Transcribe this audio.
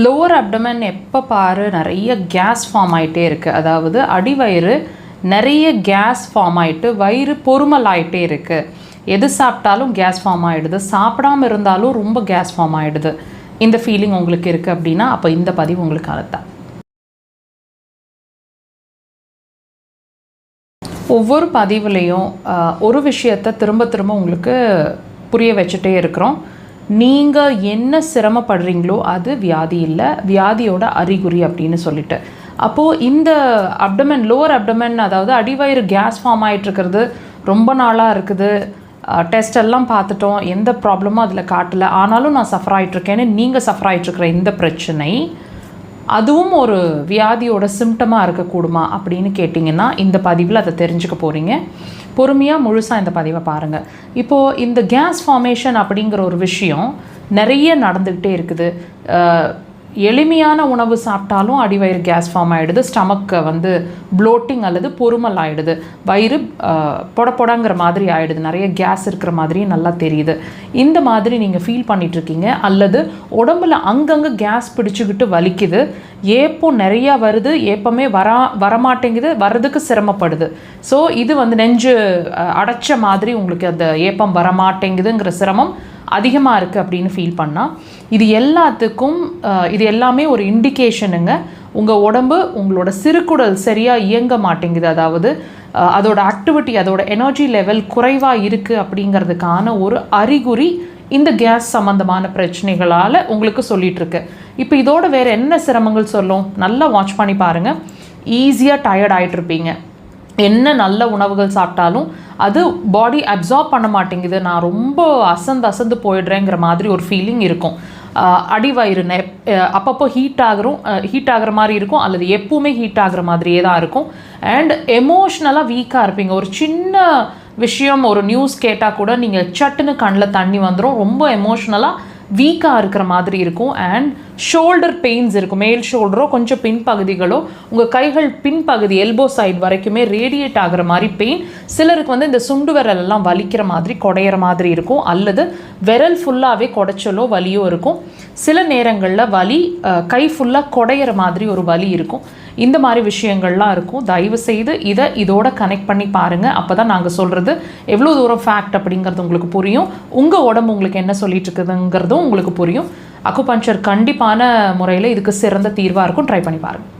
Lower abdomen எப்போ பாரு நிறைய கேஸ் ஃபார்ம் ஆகிட்டே இருக்குது. அதாவது அடிவயிறு நிறைய கேஸ் ஃபார்ம் ஆகிட்டு வயிறு பொறுமல் ஆகிட்டே இருக்குது. எது சாப்பிட்டாலும் கேஸ் ஃபார்ம் ஆகிடுது, சாப்பிடாமல் இருந்தாலும் ரொம்ப கேஸ் ஃபார்ம் ஆகிடுது. இந்த ஃபீலிங் உங்களுக்கு இருக்குது அப்படின்னா அப்போ இந்த பதிவு உங்களுக்கு அதுதான். ஒவ்வொரு பதிவுலேயும் ஒரு விஷயத்தை திரும்ப திரும்ப உங்களுக்கு புரிய வச்சுட்டே இருக்கிறோம். நீங்கள் என்ன சிரமப்படுறீங்களோ அது வியாதி இல்லை, வியாதியோட அறிகுறி அப்படின்னு சொல்லிட்டு. அப்போது இந்த அப்டமன், லோவர் அப்டமன், அதாவது அடிவயிறு கேஸ் ஃபார்ம் ஆகிட்டுருக்கிறது ரொம்ப நாளாக இருக்குது. டெஸ்ட் எல்லாம் பார்த்துட்டோம், எந்த ப்ராப்ளமும் அதில் காட்டலை, ஆனாலும் நான் சஃபர் ஆகிட்ருக்கேன்னு நீங்கள் சஃபர் ஆகிட்ருக்கிற இந்த பிரச்சனை அதுவும் ஒரு வியாதியோட சிம்டமாக இருக்கக்கூடுமா அப்படின்னு கேட்டிங்கன்னா இந்த பதிவில் அதை தெரிஞ்சுக்க போகிறீங்க. பொறுமையாக முழுசாக இந்த பதிவை பாருங்கள். இப்போது இந்த கேஸ் ஃபார்மேஷன் அப்படிங்கிற ஒரு விஷயம் நிறைய நடந்துக்கிட்டே இருக்குது. எளிமையான உணவு சாப்பிட்டாலும் அடிவயிறு கேஸ் ஃபார்ம் ஆகிடுது, ஸ்டமக்கை ப்ளோட்டிங் அல்லது பொறுமல் ஆகிடுது, வயிறு பொடங்கிற மாதிரி ஆகிடுது, நிறைய கேஸ் இருக்கிற மாதிரி நல்லா தெரியுது. இந்த மாதிரி நீங்கள் ஃபீல் பண்ணிகிட்ருக்கீங்க, அல்லது உடம்புல அங்கங்கே கேஸ் பிடிச்சிக்கிட்டு வலிக்குது, ஏப்பம் நிறையா வருது, ஏப்பமே வரமாட்டேங்குது, வர்றதுக்கு சிரமப்படுது. ஸோ இது நெஞ்சு அடைச்ச மாதிரி உங்களுக்கு அந்த ஏப்பம் வரமாட்டேங்குதுங்கிற சிரமம் அதிகமாக இருக்குது அப்படின்னு ஃபீல் பண்ணால் இது எல்லாத்துக்கும் இது எல்லாமே ஒரு இண்டிகேஷனுங்க. உங்கள் உடம்பு, உங்களோட சிறுகுடல் சரியாக இயங்க மாட்டேங்குது, அதாவது அதோட ஆக்டிவிட்டி, அதோட எனர்ஜி லெவல் குறைவாக இருக்குது அப்படிங்கிறதுக்கான ஒரு அறிகுறி இந்த கேஸ் சம்மந்தமான பிரச்சனைகளால் உங்களுக்கு சொல்லிகிட்ருக்கு. இப்போ இதோட வேறு என்ன சிரமங்கள் சொல்லும், நல்லா வாட்ச் பண்ணி பாருங்கள். ஈஸியாக டயர்ட் ஆகிட்ருப்பீங்க. என்ன நல்ல உணவுகள் சாப்பிட்டாலும் அது பாடி அப்சார்ப் பண்ண மாட்டேங்குது, நான் ரொம்ப அசந்து போயிடுறேங்கிற மாதிரி ஒரு ஃபீலிங் இருக்கும். அடிவயிறு அப்பப்போ ஹீட் ஆகிற மாதிரி இருக்கும், அல்லது எப்பவுமே ஹீட் ஆகிற மாதிரியே தான் இருக்கும். அண்ட் எமோஷ்னலாக வீக்காக இருப்பீங்க. ஒரு சின்ன விஷயம், ஒரு நியூஸ் கேட்டால் கூட நீங்கள் சட்டுன்னு கண்ணில் தண்ணி வந்துடும், ரொம்ப எமோஷ்னலாக வீக்காக இருக்கிற மாதிரி இருக்கும். அண்ட் ஷோல்டர் பெயின்ஸ் இருக்கும், மேல் ஷோல்டரோ கொஞ்சம் பின்பகுதிகளோ, உங்கள் கைகள் பின்பகுதி எல்போ சைடு வரைக்குமே ரேடியேட் ஆகிற மாதிரி பெயின். சிலருக்கு இந்த சுண்டு விரல் எல்லாம் வலிக்கிற மாதிரி, குடையிற மாதிரி இருக்கும், அல்லது விரல் ஃபுல்லாகவே குடைச்சலோ வலியோ இருக்கும். சில நேரங்களில் வலி கை ஃபுல்லாக குடையிற மாதிரி ஒரு வலி இருக்கும். இந்த மாதிரி விஷயங்கள்லாம் இருக்கும். தயவு செய்து இதோட கனெக்ட் பண்ணி பாருங்கள். அப்போ தான் நாங்கள் சொல்கிறது எவ்வளோ தூரம் ஃபேக்ட் அப்படிங்கிறது உங்களுக்கு புரியும். உங்கள் உடம்பு உங்களுக்கு என்ன சொல்லிட்டு இருக்குதுங்கிறதும் உங்களுக்கு புரியும். அக்குபஞ்சர் கண்டிப்பான முறையில் இதுக்கு சிறந்த தீர்வாக இருக்கும். ட்ரை பண்ணி பாருங்கள்.